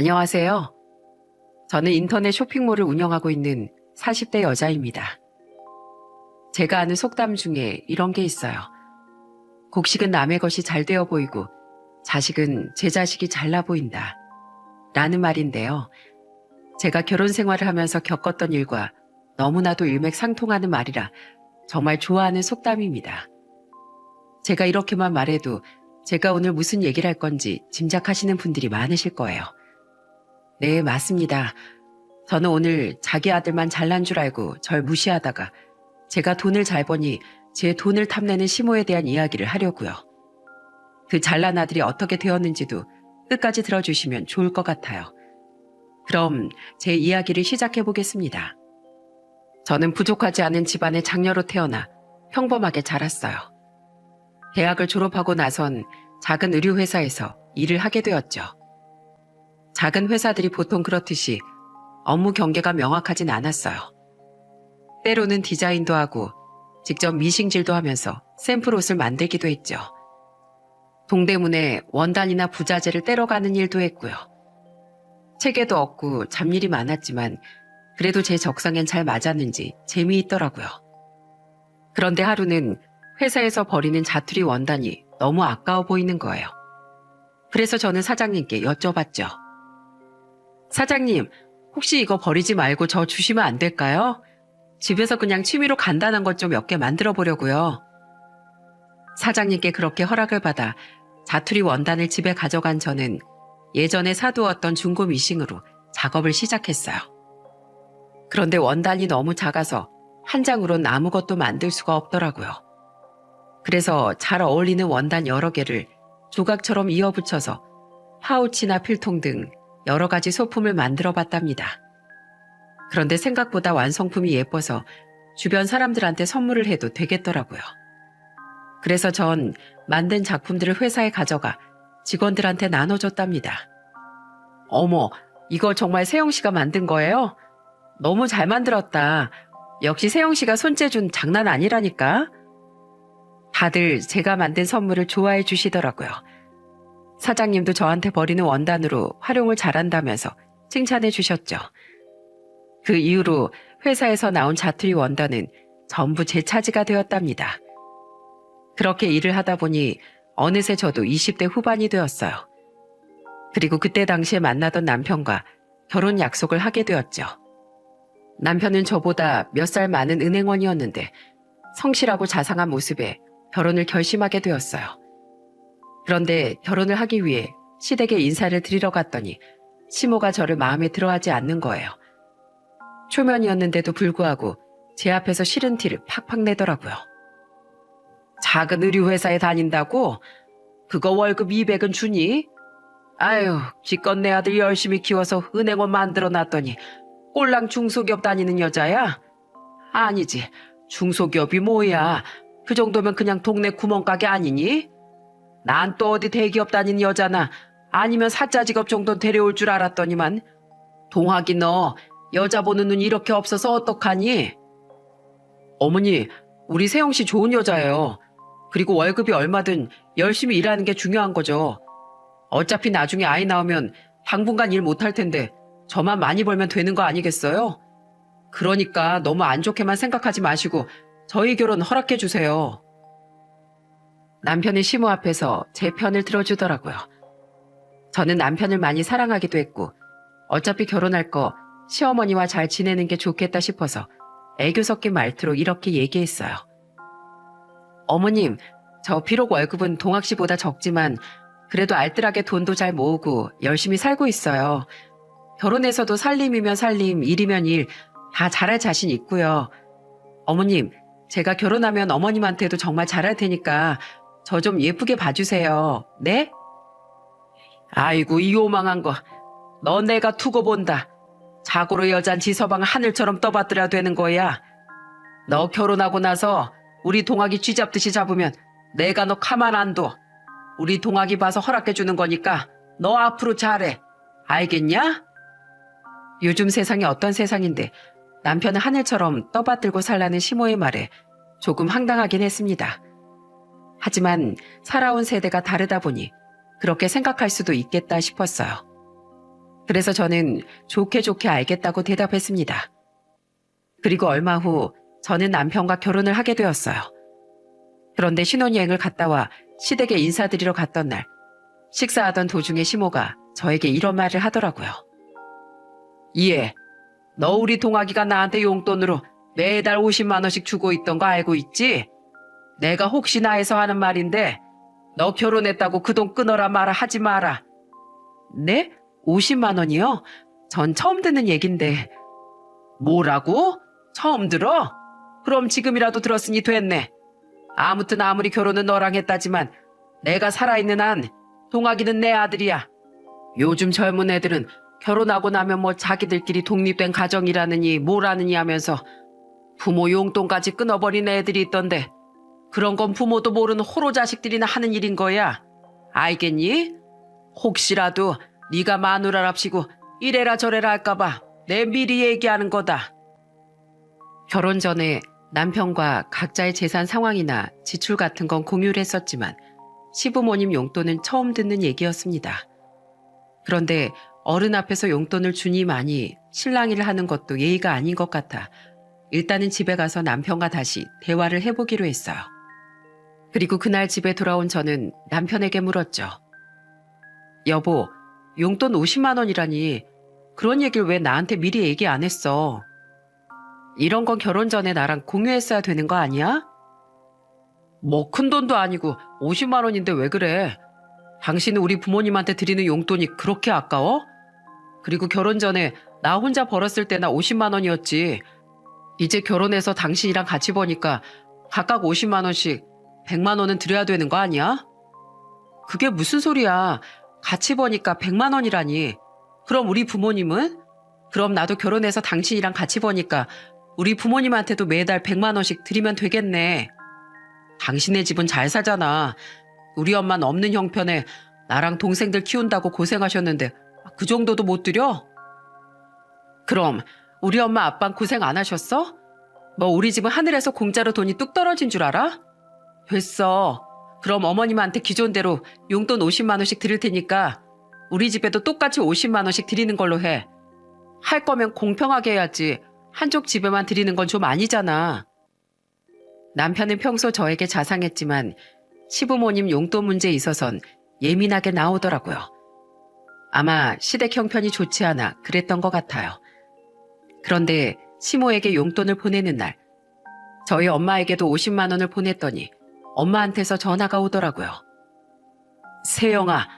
안녕하세요. 저는 인터넷 쇼핑몰을 운영하고 있는 40대 여자입니다. 제가 아는 속담 중에 이런 게 있어요. 곡식은 남의 것이 잘 되어 보이고 자식은 제 자식이 잘나 보인다. 라는 말인데요. 제가 결혼 생활을 하면서 겪었던 일과 너무나도 일맥상통하는 말이라 정말 좋아하는 속담입니다. 제가 이렇게만 말해도 제가 오늘 무슨 얘기를 할 건지 짐작하시는 분들이 많으실 거예요. 네, 맞습니다. 저는 오늘 자기 아들만 잘난 줄 알고 절 무시하다가 제가 돈을 잘 버니 제 돈을 탐내는 시모에 대한 이야기를 하려고요. 그 잘난 아들이 어떻게 되었는지도 끝까지 들어주시면 좋을 것 같아요. 그럼 제 이야기를 시작해 보겠습니다. 저는 부족하지 않은 집안의 장녀로 태어나 평범하게 자랐어요. 대학을 졸업하고 나선 작은 의류회사에서 일을 하게 되었죠. 작은 회사들이 보통 그렇듯이 업무 경계가 명확하진 않았어요. 때로는 디자인도 하고 직접 미싱질도 하면서 샘플 옷을 만들기도 했죠. 동대문에 원단이나 부자재를 떼러가는 일도 했고요. 체계도 없고 잡일이 많았지만 그래도 제 적성엔 잘 맞았는지 재미있더라고요. 그런데 하루는 회사에서 버리는 자투리 원단이 너무 아까워 보이는 거예요. 그래서 저는 사장님께 여쭤봤죠. 사장님, 혹시 이거 버리지 말고 저 주시면 안 될까요? 집에서 그냥 취미로 간단한 것 좀 몇 개 만들어 보려고요. 사장님께 그렇게 허락을 받아 자투리 원단을 집에 가져간 저는 예전에 사두었던 중고 미싱으로 작업을 시작했어요. 그런데 원단이 너무 작아서 한 장으로는 아무것도 만들 수가 없더라고요. 그래서 잘 어울리는 원단 여러 개를 조각처럼 이어붙여서 파우치나 필통 등 여러 가지 소품을 만들어 봤답니다. 그런데 생각보다 완성품이 예뻐서 주변 사람들한테 선물을 해도 되겠더라고요. 그래서 전 만든 작품들을 회사에 가져가 직원들한테 나눠줬답니다. 어머, 이거 정말 세영 씨가 만든 거예요? 너무 잘 만들었다. 역시 세영 씨가 손재준 장난 아니라니까. 다들 제가 만든 선물을 좋아해 주시더라고요. 사장님도 저한테 버리는 원단으로 활용을 잘한다면서 칭찬해 주셨죠. 그 이후로 회사에서 나온 자투리 원단은 전부 제 차지가 되었답니다. 그렇게 일을 하다 보니 어느새 저도 20대 후반이 되었어요. 그리고 그때 당시에 만나던 남편과 결혼 약속을 하게 되었죠. 남편은 저보다 몇 살 많은 은행원이었는데 성실하고 자상한 모습에 결혼을 결심하게 되었어요. 그런데 결혼을 하기 위해 시댁에 인사를 드리러 갔더니 시모가 저를 마음에 들어하지 않는 거예요. 초면이었는데도 불구하고 제 앞에서 싫은 티를 팍팍 내더라고요. 작은 의류회사에 다닌다고? 그거 월급 200은 주니? 아유, 기껏 내 아들 열심히 키워서 은행원 만들어놨더니 꼴랑 중소기업 다니는 여자야? 아니지, 중소기업이 뭐야. 그 정도면 그냥 동네 구멍가게 아니니? 난 또 어디 대기업 다니는 여자나 아니면 사짜 직업 정도 데려올 줄 알았더니만. 동학이 너 여자 보는 눈 이렇게 없어서 어떡하니? 어머니, 우리 세영씨 좋은 여자예요. 그리고 월급이 얼마든 열심히 일하는 게 중요한 거죠. 어차피 나중에 아이 나오면 당분간 일 못할 텐데 저만 많이 벌면 되는 거 아니겠어요? 그러니까 너무 안 좋게만 생각하지 마시고 저희 결혼 허락해 주세요. 남편의 시모 앞에서 제 편을 들어주더라고요. 저는 남편을 많이 사랑하기도 했고 어차피 결혼할 거 시어머니와 잘 지내는 게 좋겠다 싶어서 애교 섞인 말투로 이렇게 얘기했어요. 어머님, 저 비록 월급은 동학 씨보다 적지만 그래도 알뜰하게 돈도 잘 모으고 열심히 살고 있어요. 결혼해서도 살림이면 살림, 일이면 일, 다 잘할 자신 있고요. 어머님, 제가 결혼하면 어머님한테도 정말 잘할 테니까 저 좀 예쁘게 봐주세요. 네? 아이고, 이 오망한 거. 너 내가 두고 본다. 자고로 여잔 지서방 하늘처럼 떠받들어야 되는 거야. 너 결혼하고 나서 우리 동학이 쥐잡듯이 잡으면 내가 너 가만 안 둬. 우리 동학이 봐서 허락해 주는 거니까 너 앞으로 잘해. 알겠냐? 요즘 세상이 어떤 세상인데 남편은 하늘처럼 떠받들고 살라는 시모의 말에 조금 황당하긴 했습니다. 하지만 살아온 세대가 다르다 보니 그렇게 생각할 수도 있겠다 싶었어요. 그래서 저는 좋게 좋게 알겠다고 대답했습니다. 그리고 얼마 후 저는 남편과 결혼을 하게 되었어요. 그런데 신혼여행을 갔다 와 시댁에 인사드리러 갔던 날, 식사하던 도중에 시모가 저에게 이런 말을 하더라고요. 이해, 너 우리 동아기가 나한테 용돈으로 매달 50만 원씩 주고 있던 거 알고 있지? 내가 혹시나 해서 하는 말인데 너 결혼했다고 그 돈 끊어라 마라 하지 마라. 네? 50만 원이요? 전 처음 듣는 얘긴데. 뭐라고? 처음 들어? 그럼 지금이라도 들었으니 됐네. 아무튼 아무리 결혼은 너랑 했다지만 내가 살아있는 한 동아기는 내 아들이야. 요즘 젊은 애들은 결혼하고 나면 뭐 자기들끼리 독립된 가정이라느니 뭐라느니 하면서 부모 용돈까지 끊어버린 애들이 있던데 그런 건 부모도 모르는 호로 자식들이나 하는 일인 거야. 알겠니? 혹시라도 네가 마누라랍시고 이래라 저래라 할까봐 내 미리 얘기하는 거다. 결혼 전에 남편과 각자의 재산 상황이나 지출 같은 건 공유를 했었지만 시부모님 용돈은 처음 듣는 얘기였습니다. 그런데 어른 앞에서 용돈을 주니 마니 실랑이를 하는 것도 예의가 아닌 것 같아 일단은 집에 가서 남편과 다시 대화를 해보기로 했어요. 그리고 그날 집에 돌아온 저는 남편에게 물었죠. 여보, 용돈 50만 원이라니 그런 얘기를 왜 나한테 미리 얘기 안 했어? 이런 건 결혼 전에 나랑 공유했어야 되는 거 아니야? 뭐 큰 돈도 아니고 50만 원인데 왜 그래? 당신은 우리 부모님한테 드리는 용돈이 그렇게 아까워? 그리고 결혼 전에 나 혼자 벌었을 때나 50만 원이었지. 이제 결혼해서 당신이랑 같이 버니까 각각 50만 원씩 100만 원은 드려야 되는 거 아니야? 그게 무슨 소리야. 같이 버니까 100만 원이라니. 그럼 우리 부모님은? 그럼 나도 결혼해서 당신이랑 같이 버니까 우리 부모님한테도 매달 100만 원씩 드리면 되겠네. 당신네 집은 잘 사잖아. 우리 엄마는 없는 형편에 나랑 동생들 키운다고 고생하셨는데 그 정도도 못 드려? 그럼 우리 엄마 아빠는 고생 안 하셨어? 뭐 우리 집은 하늘에서 공짜로 돈이 뚝 떨어진 줄 알아? 됐어. 그럼 어머님한테 기존대로 용돈 50만 원씩 드릴 테니까 우리 집에도 똑같이 50만 원씩 드리는 걸로 해. 할 거면 공평하게 해야지. 한쪽 집에만 드리는 건 좀 아니잖아. 남편은 평소 저에게 자상했지만 시부모님 용돈 문제에 있어선 예민하게 나오더라고요. 아마 시댁 형편이 좋지 않아 그랬던 것 같아요. 그런데 시모에게 용돈을 보내는 날, 저희 엄마에게도 50만 원을 보냈더니 엄마한테서 전화가 오더라고요. 세영아,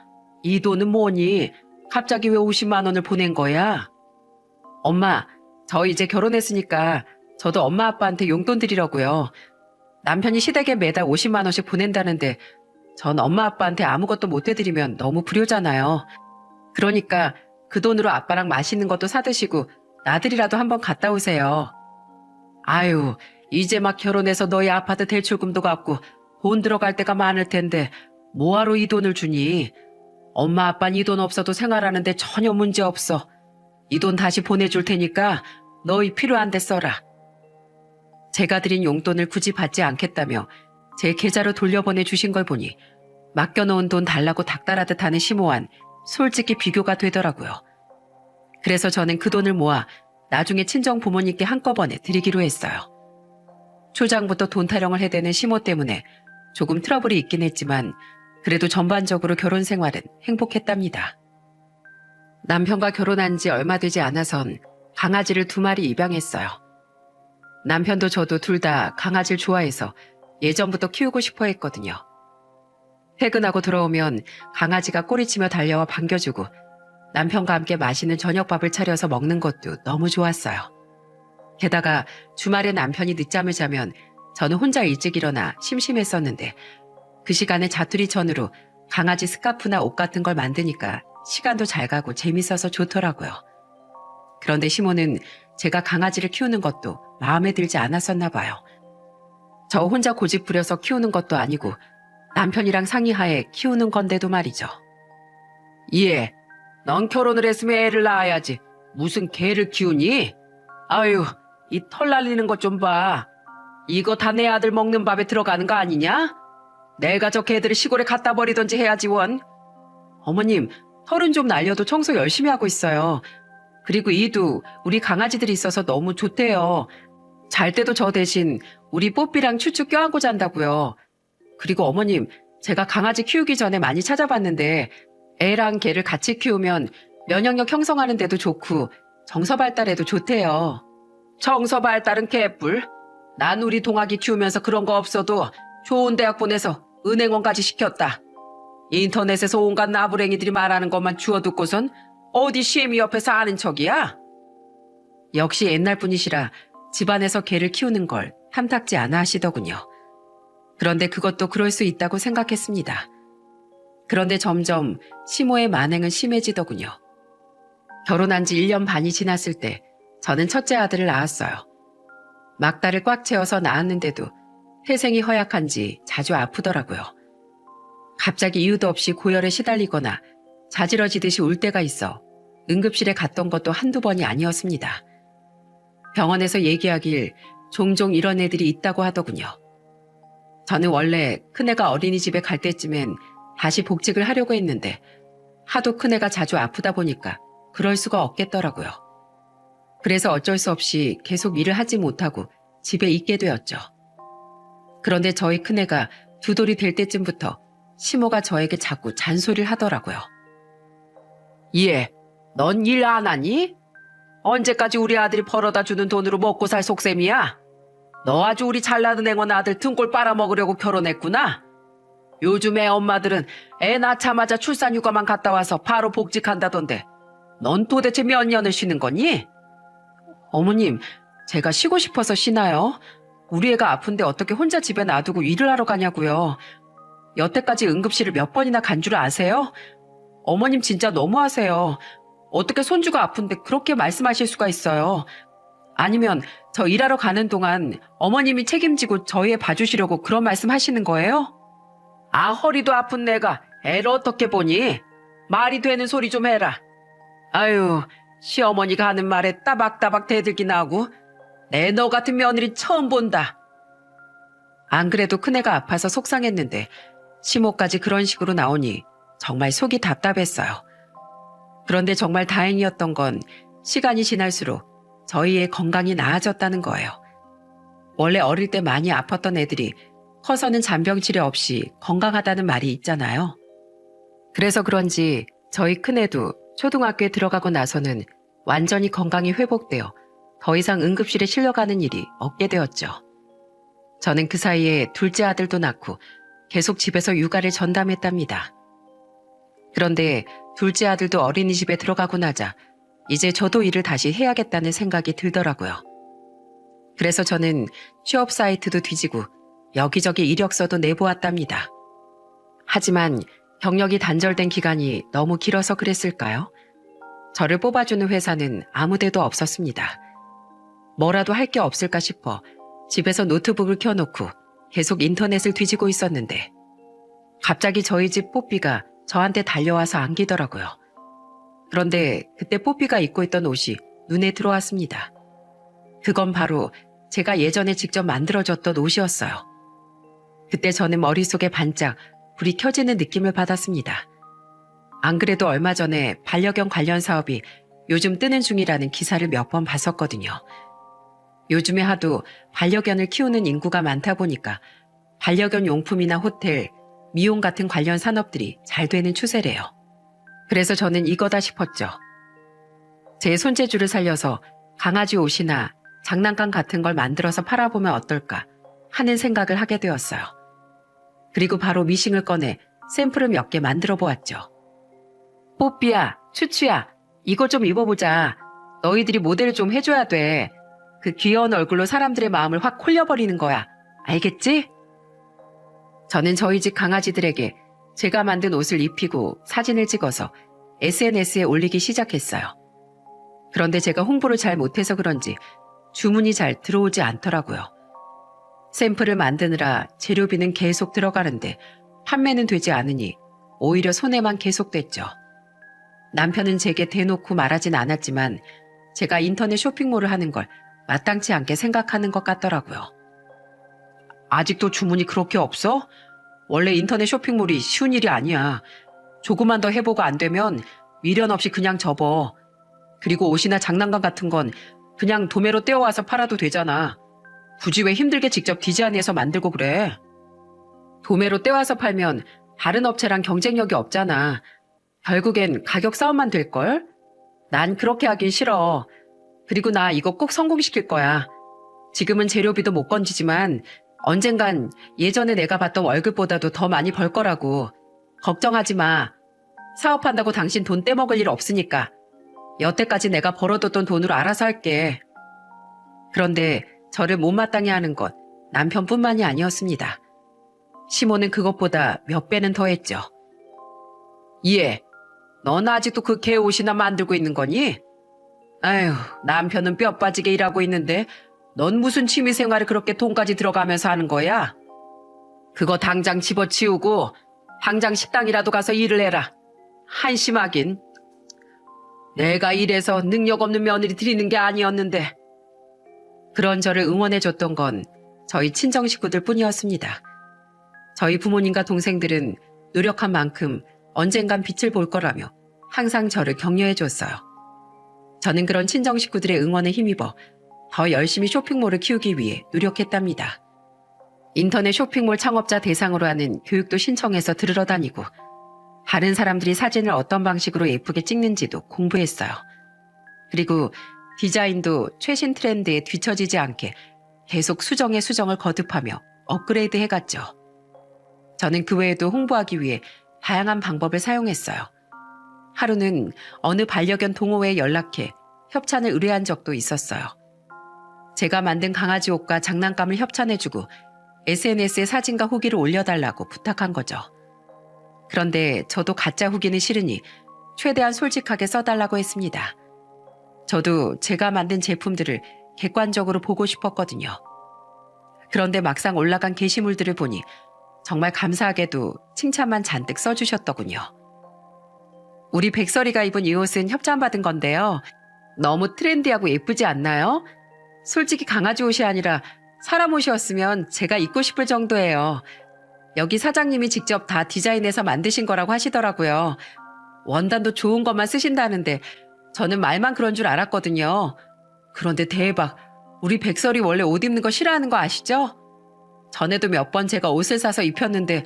이 돈은 뭐니? 갑자기 왜 50만 원을 보낸 거야? 엄마, 저 이제 결혼했으니까 저도 엄마 아빠한테 용돈 드리려고요. 남편이 시댁에 매달 50만 원씩 보낸다는데 전 엄마 아빠한테 아무것도 못 해드리면 너무 불효잖아요. 그러니까 그 돈으로 아빠랑 맛있는 것도 사드시고 나들이라도 한번 갔다 오세요. 아유, 이제 막 결혼해서 너희 아파트 대출금도 갚고 돈 들어갈 때가 많을 텐데 뭐하러 이 돈을 주니? 엄마 아빠는 이 돈 없어도 생활하는데 전혀 문제 없어. 이 돈 다시 보내줄 테니까 너희 필요한 데 써라. 제가 드린 용돈을 굳이 받지 않겠다며 제 계좌로 돌려보내 주신 걸 보니 맡겨놓은 돈 달라고 닥달하듯 하는 시모한 솔직히 비교가 되더라고요. 그래서 저는 그 돈을 모아 나중에 친정 부모님께 한꺼번에 드리기로 했어요. 초장부터 돈 타령을 해대는 시모 때문에 조금 트러블이 있긴 했지만 그래도 전반적으로 결혼 생활은 행복했답니다. 남편과 결혼한 지 얼마 되지 않아선 강아지를 2마리 입양했어요. 남편도 저도 둘 다 강아지를 좋아해서 예전부터 키우고 싶어 했거든요. 퇴근하고 들어오면 강아지가 꼬리치며 달려와 반겨주고 남편과 함께 맛있는 저녁밥을 차려서 먹는 것도 너무 좋았어요. 게다가 주말에 남편이 늦잠을 자면 저는 혼자 일찍 일어나 심심했었는데 그 시간에 자투리 천으로 강아지 스카프나 옷 같은 걸 만드니까 시간도 잘 가고 재밌어서 좋더라고요. 그런데 시모는 제가 강아지를 키우는 것도 마음에 들지 않았었나 봐요. 저 혼자 고집 부려서 키우는 것도 아니고 남편이랑 상의하에 키우는 건데도 말이죠. 예, 넌 결혼을 했으면 애를 낳아야지. 무슨 개를 키우니? 아유, 이 털 날리는 것 좀 봐. 이거 다 내 아들 먹는 밥에 들어가는 거 아니냐? 내가 저 개들을 시골에 갖다 버리던지 해야지 원. 어머님, 털은 좀 날려도 청소 열심히 하고 있어요. 그리고 이도 우리 강아지들이 있어서 너무 좋대요. 잘 때도 저 대신 우리 뽀삐랑 추추 껴안고 잔다고요. 그리고 어머님, 제가 강아지 키우기 전에 많이 찾아봤는데 애랑 개를 같이 키우면 면역력 형성하는 데도 좋고 정서 발달에도 좋대요. 정서 발달은 개뿔. 난 우리 동아기 키우면서 그런 거 없어도 좋은 대학 보내서 은행원까지 시켰다. 인터넷에서 온갖 나부랭이들이 말하는 것만 주워듣고선 어디 시애미 옆에서 아는 척이야? 역시 옛날 분이시라 집안에서 개를 키우는 걸 탐탁지 않아 하시더군요. 그런데 그것도 그럴 수 있다고 생각했습니다. 그런데 점점 시모의 만행은 심해지더군요. 결혼한 지 1년 반이 지났을 때 저는 첫째 아들을 낳았어요. 막달을 꽉 채워서 낳았는데도 태생이 허약한지 자주 아프더라고요. 갑자기 이유도 없이 고열에 시달리거나 자지러지듯이 울 때가 있어 응급실에 갔던 것도 한두 번이 아니었습니다. 병원에서 얘기하길 종종 이런 애들이 있다고 하더군요. 저는 원래 큰애가 어린이집에 갈 때쯤엔 다시 복직을 하려고 했는데 하도 큰애가 자주 아프다 보니까 그럴 수가 없겠더라고요. 그래서 어쩔 수 없이 계속 일을 하지 못하고 집에 있게 되었죠. 그런데 저희 큰애가 2돌이 될 때쯤부터 시모가 저에게 자꾸 잔소리를 하더라고요. 얘, 넌 일 안 하니? 언제까지 우리 아들이 벌어다 주는 돈으로 먹고 살 속셈이야? 너 아주 우리 잘나는 앵원 아들 등골 빨아먹으려고 결혼했구나? 요즘 애 엄마들은 애 낳자마자 출산휴가만 갔다 와서 바로 복직한다던데 넌 도대체 몇 년을 쉬는 거니? 어머님, 제가 쉬고 싶어서 쉬나요? 우리 애가 아픈데 어떻게 혼자 집에 놔두고 일을 하러 가냐고요. 여태까지 응급실을 몇 번이나 간 줄 아세요? 어머님 진짜 너무하세요. 어떻게 손주가 아픈데 그렇게 말씀하실 수가 있어요. 아니면 저 일하러 가는 동안 어머님이 책임지고 저희 애 봐주시려고 그런 말씀 하시는 거예요? 아, 허리도 아픈 내가 애를 어떻게 보니? 말이 되는 소리 좀 해라. 아유, 시어머니가 하는 말에 따박따박 대들기나 하고 내 너 같은 며느리 처음 본다. 안 그래도 큰애가 아파서 속상했는데 시모까지 그런 식으로 나오니 정말 속이 답답했어요. 그런데 정말 다행이었던 건 시간이 지날수록 저희의 건강이 나아졌다는 거예요. 원래 어릴 때 많이 아팠던 애들이 커서는 잔병 치레 없이 건강하다는 말이 있잖아요. 그래서 그런지 저희 큰애도 초등학교에 들어가고 나서는 완전히 건강이 회복되어 더 이상 응급실에 실려가는 일이 없게 되었죠. 저는 그 사이에 둘째 아들도 낳고 계속 집에서 육아를 전담했답니다. 그런데 둘째 아들도 어린이집에 들어가고 나자 이제 저도 일을 다시 해야겠다는 생각이 들더라고요. 그래서 저는 취업 사이트도 뒤지고 여기저기 이력서도 내보았답니다. 하지만 경력이 단절된 기간이 너무 길어서 그랬을까요? 저를 뽑아주는 회사는 아무 데도 없었습니다. 뭐라도 할 게 없을까 싶어 집에서 노트북을 켜놓고 계속 인터넷을 뒤지고 있었는데 갑자기 저희 집 뽀삐가 저한테 달려와서 안기더라고요. 그런데 그때 뽀삐가 입고 있던 옷이 눈에 들어왔습니다. 그건 바로 제가 예전에 직접 만들어줬던 옷이었어요. 그때 저는 머릿속에 반짝 불이 켜지는 느낌을 받았습니다. 안 그래도 얼마 전에 반려견 관련 사업이 요즘 뜨는 중이라는 기사를 몇 번 봤었거든요. 요즘에 하도 반려견을 키우는 인구가 많다 보니까 반려견 용품이나 호텔, 미용 같은 관련 산업들이 잘 되는 추세래요. 그래서 저는 이거다 싶었죠. 제 손재주를 살려서 강아지 옷이나 장난감 같은 걸 만들어서 팔아보면 어떨까 하는 생각을 하게 되었어요. 그리고 바로 미싱을 꺼내 샘플을 몇 개 만들어 보았죠. 뽀삐야, 추추야, 이거 좀 입어보자. 너희들이 모델을 좀 해줘야 돼. 그 귀여운 얼굴로 사람들의 마음을 확 홀려버리는 거야. 알겠지? 저는 저희 집 강아지들에게 제가 만든 옷을 입히고 사진을 찍어서 SNS에 올리기 시작했어요. 그런데 제가 홍보를 잘 못해서 그런지 주문이 잘 들어오지 않더라고요. 샘플을 만드느라 재료비는 계속 들어가는데 판매는 되지 않으니 오히려 손해만 계속됐죠. 남편은 제게 대놓고 말하진 않았지만 제가 인터넷 쇼핑몰을 하는 걸 마땅치 않게 생각하는 것 같더라고요. 아직도 주문이 그렇게 없어? 원래 인터넷 쇼핑몰이 쉬운 일이 아니야. 조금만 더 해보고 안 되면 미련 없이 그냥 접어. 그리고 옷이나 장난감 같은 건 그냥 도매로 떼어와서 팔아도 되잖아. 굳이 왜 힘들게 직접 디자인해서 만들고 그래? 도매로 떼와서 팔면 다른 업체랑 경쟁력이 없잖아. 결국엔 가격 싸움만 될걸? 난 그렇게 하긴 싫어. 그리고 나 이거 꼭 성공시킬 거야. 지금은 재료비도 못 건지지만 언젠간 예전에 내가 받던 월급보다도 더 많이 벌 거라고. 걱정하지 마. 사업한다고 당신 돈 떼먹을 일 없으니까. 여태까지 내가 벌어뒀던 돈으로 알아서 할게. 그런데 저를 못마땅해 하는 건 남편뿐만이 아니었습니다. 시모는 그것보다 몇 배는 더했죠. 예, 넌 아직도 그 개 옷이나 만들고 있는 거니? 아휴, 남편은 뼈 빠지게 일하고 있는데 넌 무슨 취미생활에 그렇게 돈까지 들어가면서 하는 거야? 그거 당장 집어치우고 당장 식당이라도 가서 일을 해라. 한심하긴. 내가 이래서 능력 없는 며느리 드리는 게 아니었는데. 그런 저를 응원해줬던 건 저희 친정 식구들 뿐이었습니다. 저희 부모님과 동생들은 노력한 만큼 언젠간 빛을 볼 거라며 항상 저를 격려해줬어요. 저는 그런 친정 식구들의 응원에 힘입어 더 열심히 쇼핑몰을 키우기 위해 노력했답니다. 인터넷 쇼핑몰 창업자 대상으로 하는 교육도 신청해서 들으러 다니고 다른 사람들이 사진을 어떤 방식으로 예쁘게 찍는지도 공부했어요. 그리고 디자인도 최신 트렌드에 뒤처지지 않게 계속 수정에 수정을 거듭하며 업그레이드 해갔죠. 저는 그 외에도 홍보하기 위해 다양한 방법을 사용했어요. 하루는 어느 반려견 동호회에 연락해 협찬을 의뢰한 적도 있었어요. 제가 만든 강아지 옷과 장난감을 협찬해주고 SNS에 사진과 후기를 올려달라고 부탁한 거죠. 그런데 저도 가짜 후기는 싫으니 최대한 솔직하게 써달라고 했습니다. 저도 제가 만든 제품들을 객관적으로 보고 싶었거든요. 그런데 막상 올라간 게시물들을 보니 정말 감사하게도 칭찬만 잔뜩 써주셨더군요. 우리 백설이가 입은 이 옷은 협찬받은 건데요. 너무 트렌디하고 예쁘지 않나요? 솔직히 강아지 옷이 아니라 사람 옷이었으면 제가 입고 싶을 정도예요. 여기 사장님이 직접 다 디자인해서 만드신 거라고 하시더라고요. 원단도 좋은 것만 쓰신다는데 저는 말만 그런 줄 알았거든요. 그런데 대박, 우리 백설이 원래 옷 입는 거 싫어하는 거 아시죠? 전에도 몇 번 제가 옷을 사서 입혔는데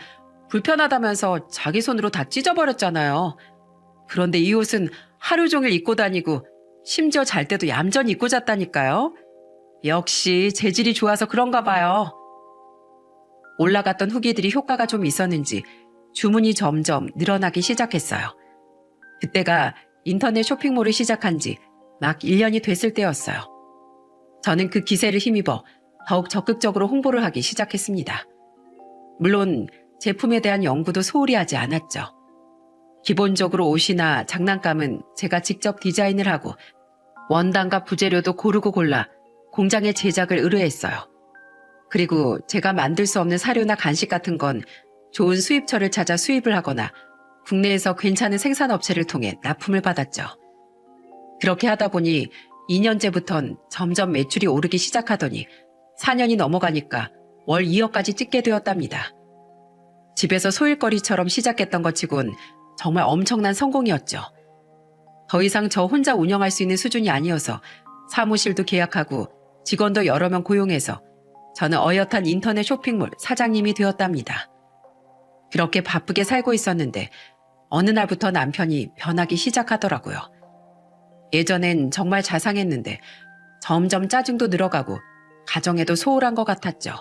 불편하다면서 자기 손으로 다 찢어버렸잖아요. 그런데 이 옷은 하루 종일 입고 다니고 심지어 잘 때도 얌전히 입고 잤다니까요. 역시 재질이 좋아서 그런가 봐요. 올라갔던 후기들이 효과가 좀 있었는지 주문이 점점 늘어나기 시작했어요. 그때가 인터넷 쇼핑몰을 시작한 지 막 1년이 됐을 때였어요. 저는 그 기세를 힘입어 더욱 적극적으로 홍보를 하기 시작했습니다. 물론 제품에 대한 연구도 소홀히 하지 않았죠. 기본적으로 옷이나 장난감은 제가 직접 디자인을 하고 원단과 부재료도 고르고 골라 공장에 제작을 의뢰했어요. 그리고 제가 만들 수 없는 사료나 간식 같은 건 좋은 수입처를 찾아 수입을 하거나 국내에서 괜찮은 생산업체를 통해 납품을 받았죠. 그렇게 하다 보니 2년째부턴 점점 매출이 오르기 시작하더니 4년이 넘어가니까 월 2억까지 찍게 되었답니다. 집에서 소일거리처럼 시작했던 것 치곤 정말 엄청난 성공이었죠. 더 이상 저 혼자 운영할 수 있는 수준이 아니어서 사무실도 계약하고 직원도 여러 명 고용해서 저는 어엿한 인터넷 쇼핑몰 사장님이 되었답니다. 그렇게 바쁘게 살고 있었는데 어느 날부터 남편이 변하기 시작하더라고요. 예전엔 정말 자상했는데 점점 짜증도 늘어가고 가정에도 소홀한 것 같았죠.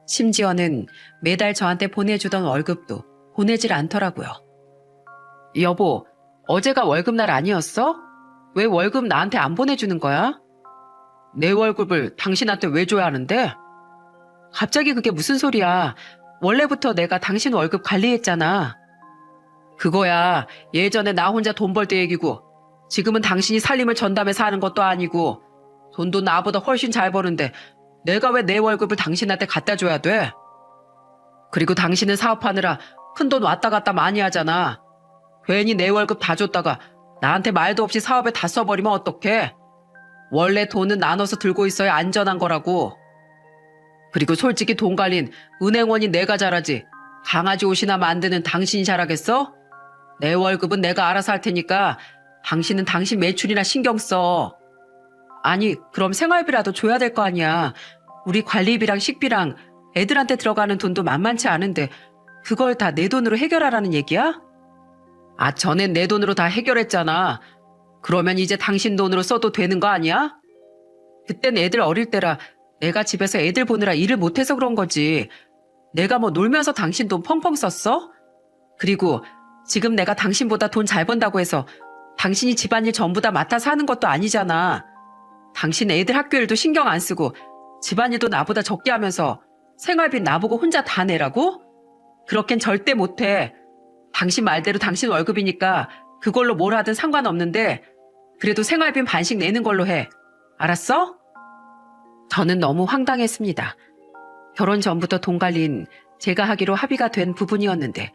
심지어는 매달 저한테 보내주던 월급도 보내질 않더라고요. 여보, 어제가 월급날 아니었어? 왜 월급 나한테 안 보내주는 거야? 내 월급을 당신한테 왜 줘야 하는데? 갑자기 그게 무슨 소리야. 원래부터 내가 당신 월급 관리했잖아. 그거야 예전에 나 혼자 돈 벌 때 얘기고 지금은 당신이 살림을 전담해서 하는 것도 아니고 돈도 나보다 훨씬 잘 버는데 내가 왜 내 월급을 당신한테 갖다 줘야 돼? 그리고 당신은 사업하느라 큰돈 왔다 갔다 많이 하잖아. 괜히 내 월급 다 줬다가 나한테 말도 없이 사업에 다 써버리면 어떡해? 원래 돈은 나눠서 들고 있어야 안전한 거라고. 그리고 솔직히 돈 관리는 은행원이 내가 잘하지 강아지 옷이나 만드는 당신이 잘하겠어? 내 월급은 내가 알아서 할 테니까 당신은 당신 매출이나 신경 써. 아니, 그럼 생활비라도 줘야 될 거 아니야. 우리 관리비랑 식비랑 애들한테 들어가는 돈도 만만치 않은데 그걸 다 내 돈으로 해결하라는 얘기야? 아, 전엔 내 돈으로 다 해결했잖아. 그러면 이제 당신 돈으로 써도 되는 거 아니야? 그땐 애들 어릴 때라 내가 집에서 애들 보느라 일을 못해서 그런 거지. 내가 뭐 놀면서 당신 돈 펑펑 썼어? 그리고 지금 내가 당신보다 돈 잘 번다고 해서 당신이 집안일 전부 다 맡아서 하는 것도 아니잖아. 당신 애들 학교 일도 신경 안 쓰고 집안일도 나보다 적게 하면서 생활비 나보고 혼자 다 내라고? 그렇겐 절대 못해. 당신 말대로 당신 월급이니까 그걸로 뭘 하든 상관없는데 그래도 생활비는 반씩 내는 걸로 해. 알았어? 저는 너무 황당했습니다. 결혼 전부터 돈 관리는 제가 하기로 합의가 된 부분이었는데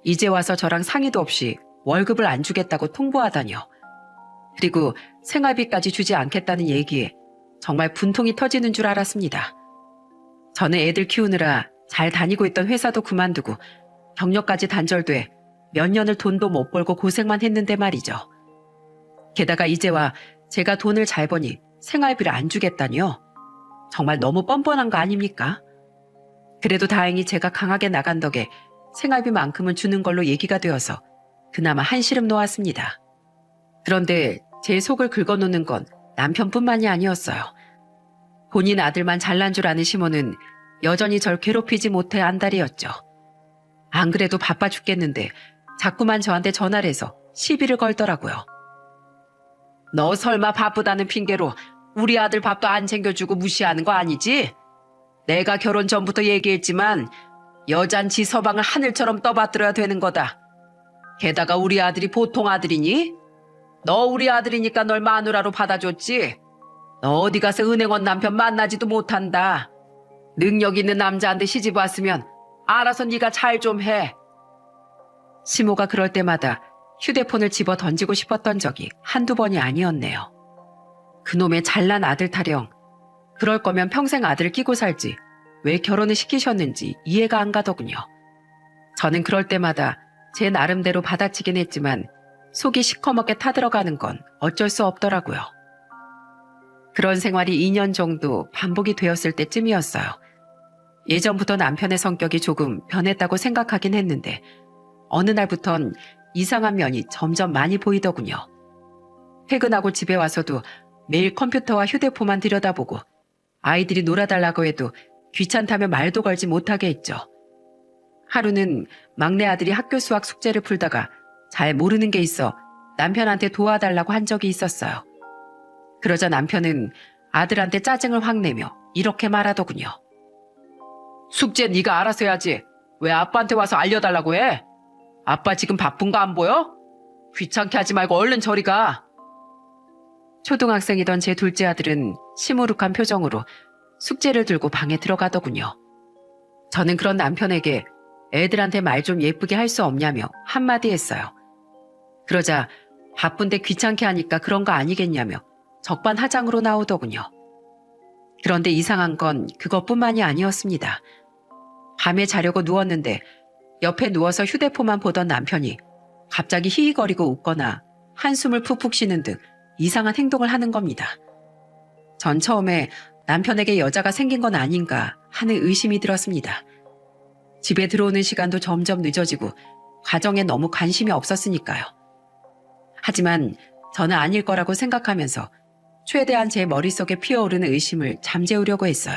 이제 와서 저랑 상의도 없이 월급을 안 주겠다고 통보하다니요. 그리고 생활비까지 주지 않겠다는 얘기에 정말 분통이 터지는 줄 알았습니다. 저는 애들 키우느라 잘 다니고 있던 회사도 그만두고 경력까지 단절돼 몇 년을 돈도 못 벌고 고생만 했는데 말이죠. 게다가 이제와 제가 돈을 잘 버니 생활비를 안 주겠다니요. 정말 너무 뻔뻔한 거 아닙니까? 그래도 다행히 제가 강하게 나간 덕에 생활비만큼은 주는 걸로 얘기가 되어서 그나마 한시름 놓았습니다. 그런데 제 속을 긁어놓는 건 남편뿐만이 아니었어요. 본인 아들만 잘난 줄 아는 시모는 여전히 절 괴롭히지 못해 안달이었죠. 안 그래도 바빠 죽겠는데 자꾸만 저한테 전화를 해서 시비를 걸더라고요. 너 설마 바쁘다는 핑계로 우리 아들 밥도 안 챙겨주고 무시하는 거 아니지? 내가 결혼 전부터 얘기했지만 여잔 지 서방을 하늘처럼 떠받들어야 되는 거다. 게다가 우리 아들이 보통 아들이니? 너 우리 아들이니까 널 마누라로 받아줬지? 너 어디 가서 은행원 남편 만나지도 못한다. 능력 있는 남자한테 시집 왔으면 알아서 네가 잘 좀 해. 시모가 그럴 때마다 휴대폰을 집어 던지고 싶었던 적이 한두 번이 아니었네요. 그놈의 잘난 아들 타령. 그럴 거면 평생 아들을 끼고 살지 왜 결혼을 시키셨는지 이해가 안 가더군요. 저는 그럴 때마다 제 나름대로 받아치긴 했지만 속이 시커멓게 타들어가는 건 어쩔 수 없더라고요. 그런 생활이 2년 정도 반복이 되었을 때쯤이었어요. 예전부터 남편의 성격이 조금 변했다고 생각하긴 했는데 어느 날부턴 이상한 면이 점점 많이 보이더군요. 퇴근하고 집에 와서도 매일 컴퓨터와 휴대폰만 들여다보고 아이들이 놀아달라고 해도 귀찮다며 말도 걸지 못하게 했죠. 하루는 막내 아들이 학교 수학 숙제를 풀다가 잘 모르는 게 있어 남편한테 도와달라고 한 적이 있었어요. 그러자 남편은 아들한테 짜증을 확 내며 이렇게 말하더군요. 숙제 네가 알아서 해야지. 왜 아빠한테 와서 알려달라고 해? 아빠 지금 바쁜 거 안 보여? 귀찮게 하지 말고 얼른 저리 가. 초등학생이던 제 둘째 아들은 시무룩한 표정으로 숙제를 들고 방에 들어가더군요. 저는 그런 남편에게 애들한테 말 좀 예쁘게 할 수 없냐며 한마디 했어요. 그러자 바쁜데 귀찮게 하니까 그런 거 아니겠냐며 적반하장으로 나오더군요. 그런데 이상한 건 그것뿐만이 아니었습니다. 밤에 자려고 누웠는데 옆에 누워서 휴대폰만 보던 남편이 갑자기 히히거리고 웃거나 한숨을 푹푹 쉬는 등 이상한 행동을 하는 겁니다. 전 처음에 남편에게 여자가 생긴 건 아닌가 하는 의심이 들었습니다. 집에 들어오는 시간도 점점 늦어지고 가정에 너무 관심이 없었으니까요. 하지만 저는 아닐 거라고 생각하면서 최대한 제 머릿속에 피어오르는 의심을 잠재우려고 했어요.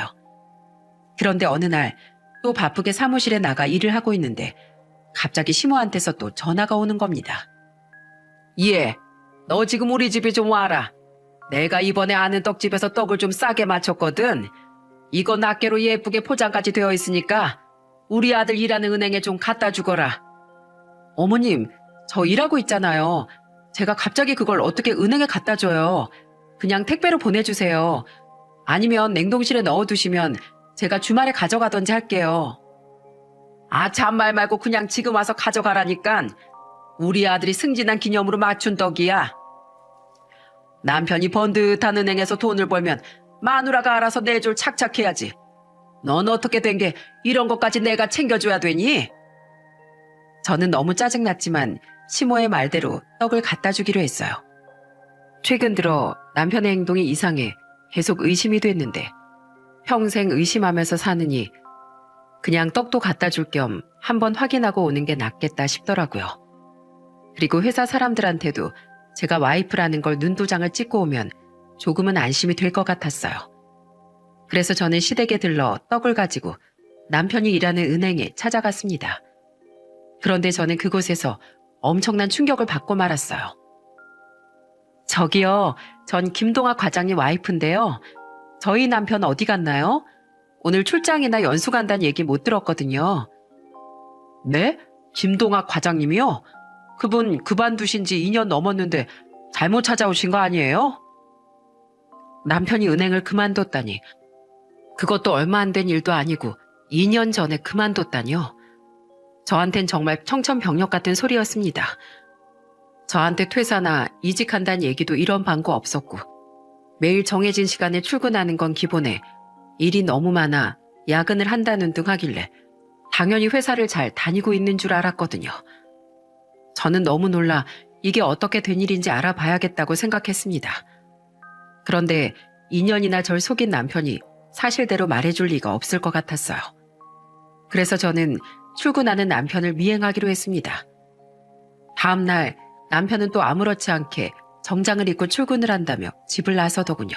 그런데 어느 날 또 바쁘게 사무실에 나가 일을 하고 있는데 갑자기 시모한테서 또 전화가 오는 겁니다. 예, 너 지금 우리 집에 좀 와라. 내가 이번에 아는 떡집에서 떡을 좀 싸게 맞췄거든. 이거 낱개로 예쁘게 포장까지 되어 있으니까 우리 아들 일하는 은행에 좀 갖다 주거라. 어머님, 저 일하고 있잖아요. 제가 갑자기 그걸 어떻게 은행에 갖다 줘요. 그냥 택배로 보내주세요. 아니면 냉동실에 넣어두시면 제가 주말에 가져가던지 할게요. 아, 참말 말고 그냥 지금 와서 가져가라니깐. 우리 아들이 승진한 기념으로 맞춘 떡이야. 남편이 번듯한 은행에서 돈을 벌면 마누라가 알아서 내줄 착착해야지. 넌 어떻게 된 게 이런 것까지 내가 챙겨줘야 되니? 저는 너무 짜증났지만 시모의 말대로 떡을 갖다 주기로 했어요. 최근 들어 남편의 행동이 이상해 계속 의심이 됐는데 평생 의심하면서 사느니 그냥 떡도 갖다 줄 겸 한번 확인하고 오는 게 낫겠다 싶더라고요. 그리고 회사 사람들한테도 제가 와이프라는 걸 눈도장을 찍고 오면 조금은 안심이 될 것 같았어요. 그래서 저는 시댁에 들러 떡을 가지고 남편이 일하는 은행에 찾아갔습니다. 그런데 저는 그곳에서 엄청난 충격을 받고 말았어요. 저기요, 전 김동학 과장님 와이프인데요. 저희 남편 어디 갔나요? 오늘 출장이나 연수 간다는 얘기 못 들었거든요. 네? 김동학 과장님이요? 그분 그만두신 지 2년 넘었는데 잘못 찾아오신 거 아니에요? 남편이 은행을 그만뒀다니. 그것도 얼마 안 된 일도 아니고 2년 전에 그만뒀다니요. 저한텐 정말 청천벽력 같은 소리였습니다. 저한테 퇴사나 이직한다는 얘기도 이런 방구 없었고 매일 정해진 시간에 출근하는 건 기본에 일이 너무 많아 야근을 한다는 등 하길래 당연히 회사를 잘 다니고 있는 줄 알았거든요. 저는 너무 놀라 이게 어떻게 된 일인지 알아봐야겠다고 생각했습니다. 그런데 2년이나 절 속인 남편이 사실대로 말해줄 리가 없을 것 같았어요. 그래서 저는 출근하는 남편을 미행하기로 했습니다. 다음 날 남편은 또 아무렇지 않게 정장을 입고 출근을 한다며 집을 나서더군요.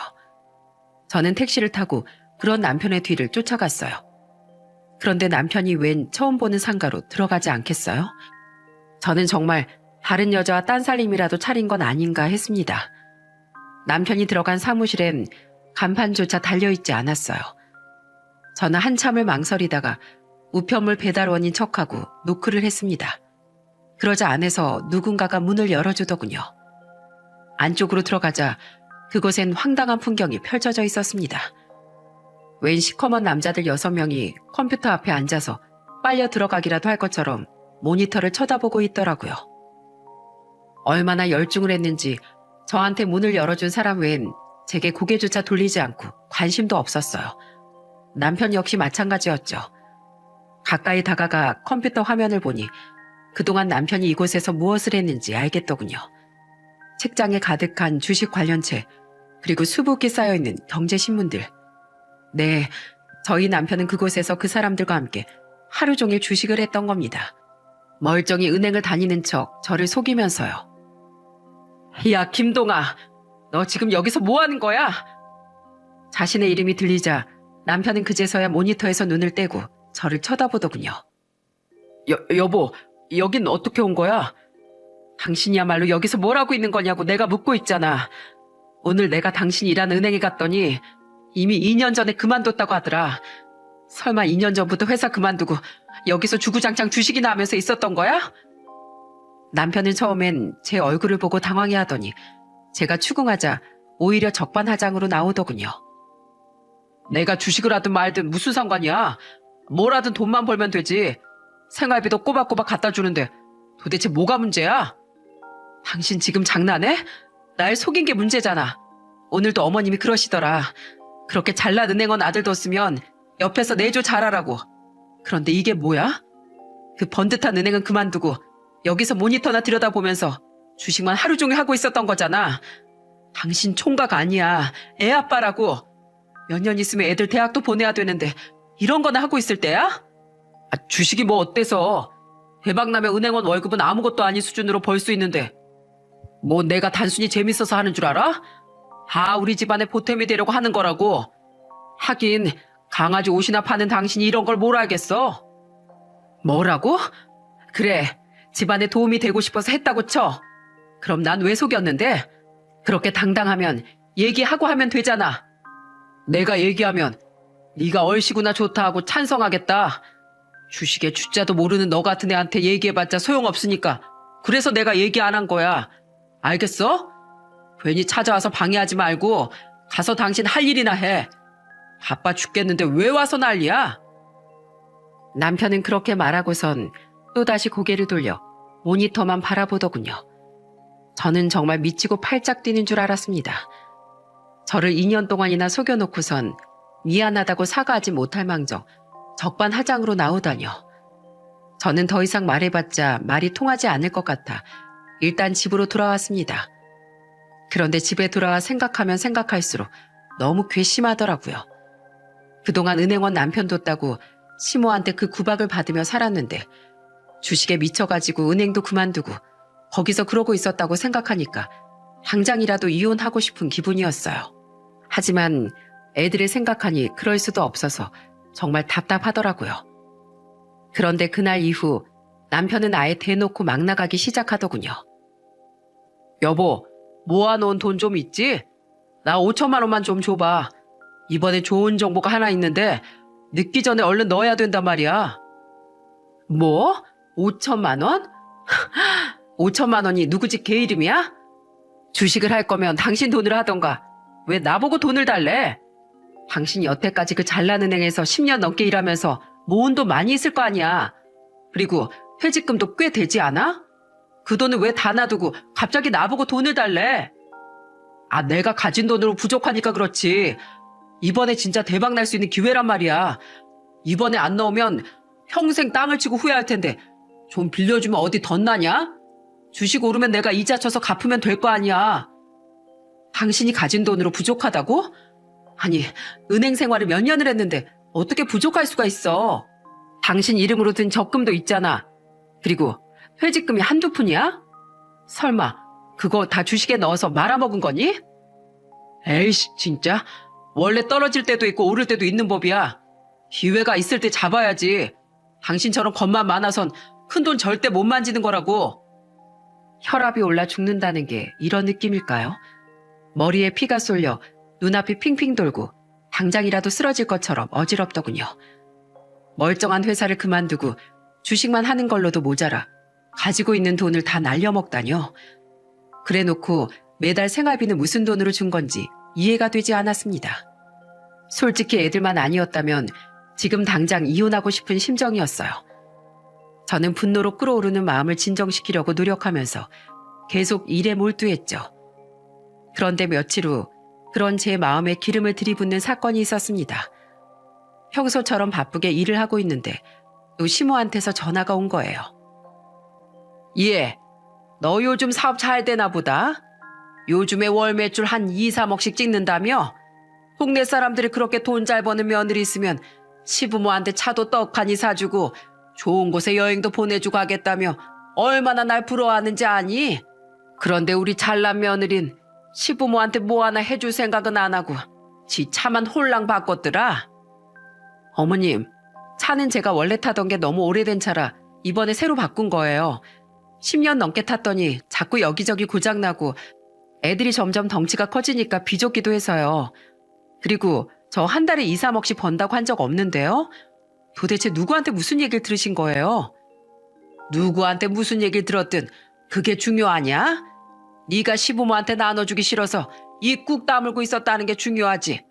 저는 택시를 타고 그런 남편의 뒤를 쫓아갔어요. 그런데 남편이 웬 처음 보는 상가로 들어가지 않겠어요? 저는 정말 다른 여자와 딴살림이라도 차린 건 아닌가 했습니다. 남편이 들어간 사무실엔 간판조차 달려있지 않았어요. 저는 한참을 망설이다가 우편물 배달원인 척하고 노크를 했습니다. 그러자 안에서 누군가가 문을 열어주더군요. 안쪽으로 들어가자 그곳엔 황당한 풍경이 펼쳐져 있었습니다. 웬 시커먼 남자들 6명이 컴퓨터 앞에 앉아서 빨려 들어가기라도 할 것처럼 모니터를 쳐다보고 있더라고요. 얼마나 열중을 했는지 저한테 문을 열어준 사람 외엔 제게 고개조차 돌리지 않고 관심도 없었어요. 남편 역시 마찬가지였죠. 가까이 다가가 컴퓨터 화면을 보니 그동안 남편이 이곳에서 무엇을 했는지 알겠더군요. 책장에 가득한 주식 관련책, 그리고 수북히 쌓여있는 경제신문들. 네, 저희 남편은 그곳에서 그 사람들과 함께 하루 종일 주식을 했던 겁니다. 멀쩡히 은행을 다니는 척 저를 속이면서요. 야, 김동아, 너 지금 여기서 뭐 하는 거야? 자신의 이름이 들리자 남편은 그제서야 모니터에서 눈을 떼고 저를 쳐다보더군요. 여보, 여긴 어떻게 온 거야? 당신이야말로 여기서 뭘 하고 있는 거냐고 내가 묻고 있잖아. 오늘 내가 당신이 일하는 은행에 갔더니 이미 2년 전에 그만뒀다고 하더라. 설마 2년 전부터 회사 그만두고 여기서 주구장창 주식이나 하면서 있었던 거야? 남편은 처음엔 제 얼굴을 보고 당황해하더니 제가 추궁하자 오히려 적반하장으로 나오더군요. 내가 주식을 하든 말든 무슨 상관이야? 뭘 하든 돈만 벌면 되지. 생활비도 꼬박꼬박 갖다 주는데 도대체 뭐가 문제야? 당신 지금 장난해? 날 속인 게 문제잖아. 오늘도 어머님이 그러시더라. 그렇게 잘난 은행원 아들 뒀으면 옆에서 내조 잘하라고. 그런데 이게 뭐야? 그 번듯한 은행은 그만두고 여기서 모니터나 들여다보면서 주식만 하루 종일 하고 있었던 거잖아. 당신 총각 아니야. 애 아빠라고. 몇 년 있으면 애들 대학도 보내야 되는데 이런 거나 하고 있을 때야? 주식이 뭐 어때서. 대박나면 은행원 월급은 아무것도 아닌 수준으로 벌 수 있는데 뭐 내가 단순히 재밌어서 하는 줄 알아? 다 우리 집안에 보탬이 되려고 하는 거라고. 하긴 강아지 옷이나 파는 당신이 이런 걸 뭘 알겠어? 뭐라고? 그래, 집안에 도움이 되고 싶어서 했다고 쳐. 그럼 난 왜 속였는데? 그렇게 당당하면 얘기하고 하면 되잖아. 내가 얘기하면 네가 얼씨구나 좋다 하고 찬성하겠다. 주식의 주자도 모르는 너 같은 애한테 얘기해봤자 소용없으니까 그래서 내가 얘기 안 한 거야. 알겠어? 괜히 찾아와서 방해하지 말고 가서 당신 할 일이나 해. 바빠 죽겠는데 왜 와서 난리야? 남편은 그렇게 말하고선 또다시 고개를 돌려 모니터만 바라보더군요. 저는 정말 미치고 팔짝 뛰는 줄 알았습니다. 저를 2년 동안이나 속여놓고선 미안하다고 사과하지 못할 망정 적반하장으로 나오다뇨. 저는 더 이상 말해봤자 말이 통하지 않을 것 같아 일단 집으로 돌아왔습니다. 그런데 집에 돌아와 생각하면 생각할수록 너무 괘씸하더라고요. 그동안 은행원 남편 뒀다고 시모한테 그 구박을 받으며 살았는데 주식에 미쳐가지고 은행도 그만두고 거기서 그러고 있었다고 생각하니까 당장이라도 이혼하고 싶은 기분이었어요. 하지만 애들을 생각하니 그럴 수도 없어서 정말 답답하더라고요. 그런데 그날 이후 남편은 아예 대놓고 막 나가기 시작하더군요. 여보, 모아놓은 돈 좀 있지? 나 5천만 원만 좀 줘봐. 이번에 좋은 정보가 하나 있는데 늦기 전에 얼른 넣어야 된단 말이야. 뭐? 5천만 원? 5천만 원이 누구 집 개 이름이야? 주식을 할 거면 당신 돈으로 하던가. 왜 나보고 돈을 달래? 당신이 여태까지 그 잘난 은행에서 10년 넘게 일하면서 모은 돈 많이 있을 거 아니야. 그리고 퇴직금도 꽤 되지 않아? 그 돈을 왜 다 놔두고 갑자기 나보고 돈을 달래? 아, 내가 가진 돈으로 부족하니까 그렇지. 이번에 진짜 대박 날 수 있는 기회란 말이야. 이번에 안 넣으면 평생 땅을 치고 후회할 텐데 좀 빌려주면 어디 덧나냐? 주식 오르면 내가 이자 쳐서 갚으면 될 거 아니야. 당신이 가진 돈으로 부족하다고? 아니, 은행 생활을 몇 년을 했는데 어떻게 부족할 수가 있어? 당신 이름으로 든 적금도 있잖아. 그리고 퇴직금이 한두 푼이야? 설마 그거 다 주식에 넣어서 말아먹은 거니? 에이씨, 진짜. 원래 떨어질 때도 있고 오를 때도 있는 법이야. 기회가 있을 때 잡아야지. 당신처럼 겁만 많아선 큰돈 절대 못 만지는 거라고. 혈압이 올라 죽는다는 게 이런 느낌일까요? 머리에 피가 쏠려 눈앞이 핑핑 돌고 당장이라도 쓰러질 것처럼 어지럽더군요. 멀쩡한 회사를 그만두고 주식만 하는 걸로도 모자라 가지고 있는 돈을 다 날려먹다뇨. 그래놓고 매달 생활비는 무슨 돈으로 준 건지 이해가 되지 않았습니다. 솔직히 애들만 아니었다면 지금 당장 이혼하고 싶은 심정이었어요. 저는 분노로 끓어오르는 마음을 진정시키려고 노력하면서 계속 일에 몰두했죠. 그런데 며칠 후 그런 제 마음에 기름을 들이붓는 사건이 있었습니다. 평소처럼 바쁘게 일을 하고 있는데 또 시모한테서 전화가 온 거예요. 예, 너 요즘 사업 잘 되나 보다. 요즘에 월 매출 한 2, 3억씩 찍는다며? 동네 사람들이 그렇게 돈 잘 버는 며느리 있으면 시부모한테 차도 떡하니 사주고 좋은 곳에 여행도 보내주고 하겠다며 얼마나 날 부러워하는지 아니? 그런데 우리 잘난 며느린 시부모한테 뭐 하나 해줄 생각은 안 하고 지 차만 홀랑 바꿨더라. 어머님, 차는 제가 원래 타던 게 너무 오래된 차라 이번에 새로 바꾼 거예요. 10년 넘게 탔더니 자꾸 여기저기 고장나고 애들이 점점 덩치가 커지니까 비좁기도 해서요. 그리고 저 한 달에 2, 3억씩 번다고 한 적 없는데요. 도대체 누구한테 무슨 얘기를 들으신 거예요? 누구한테 무슨 얘기를 들었든 그게 중요하냐? 네가 시부모한테 나눠주기 싫어서 입 꾹 다물고 있었다는 게 중요하지.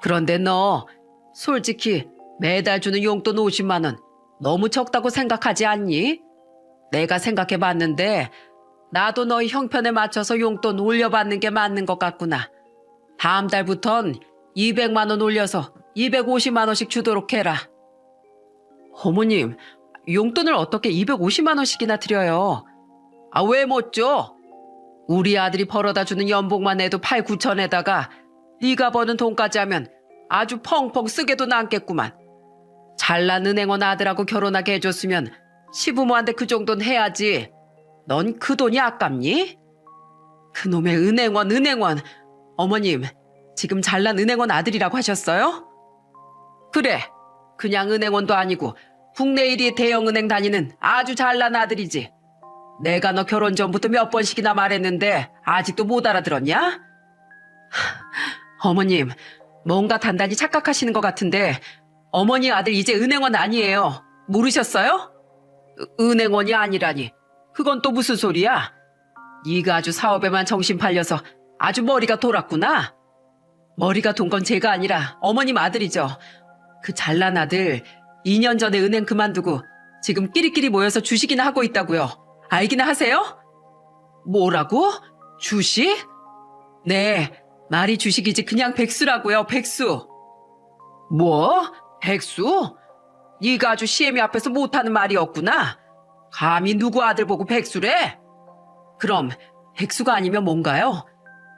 그런데 너 솔직히 매달 주는 용돈 50만 원 너무 적다고 생각하지 않니? 내가 생각해봤는데 나도 너희 형편에 맞춰서 용돈 올려받는 게 맞는 것 같구나. 다음 달부턴 200만 원 올려서 250만 원씩 주도록 해라. 어머님, 용돈을 어떻게 250만 원씩이나 드려요? 아, 왜 못 줘? 우리 아들이 벌어다 주는 연봉만 해도 8, 9천에다가 네가 버는 돈까지 하면 아주 펑펑 쓰게도 남겠구만. 잘난 은행원 아들하고 결혼하게 해줬으면 시부모한테 그 정도는 해야지. 넌 그 돈이 아깝니? 그놈의 은행원. 어머님, 지금 잘난 은행원 아들이라고 하셨어요? 그래, 그냥 은행원도 아니고 국내 1위 대형은행 다니는 아주 잘난 아들이지. 내가 너 결혼 전부터 몇 번씩이나 말했는데 아직도 못 알아들었냐? 어머님, 뭔가 단단히 착각하시는 것 같은데 어머니 아들 이제 은행원 아니에요. 모르셨어요? 은행원이 아니라니. 그건 또 무슨 소리야? 네가 아주 사업에만 정신 팔려서 아주 머리가 돌았구나. 머리가 돈 건 제가 아니라 어머님 아들이죠. 그 잘난 아들 2년 전에 은행 그만두고 지금 끼리끼리 모여서 주식이나 하고 있다고요. 알기나 하세요? 뭐라고? 주식? 네, 말이 주식이지 그냥 백수라고요, 백수. 뭐? 백수? 네가 아주 시애미 앞에서 못하는 말이었구나. 감히 누구 아들 보고 백수래? 그럼 백수가 아니면 뭔가요?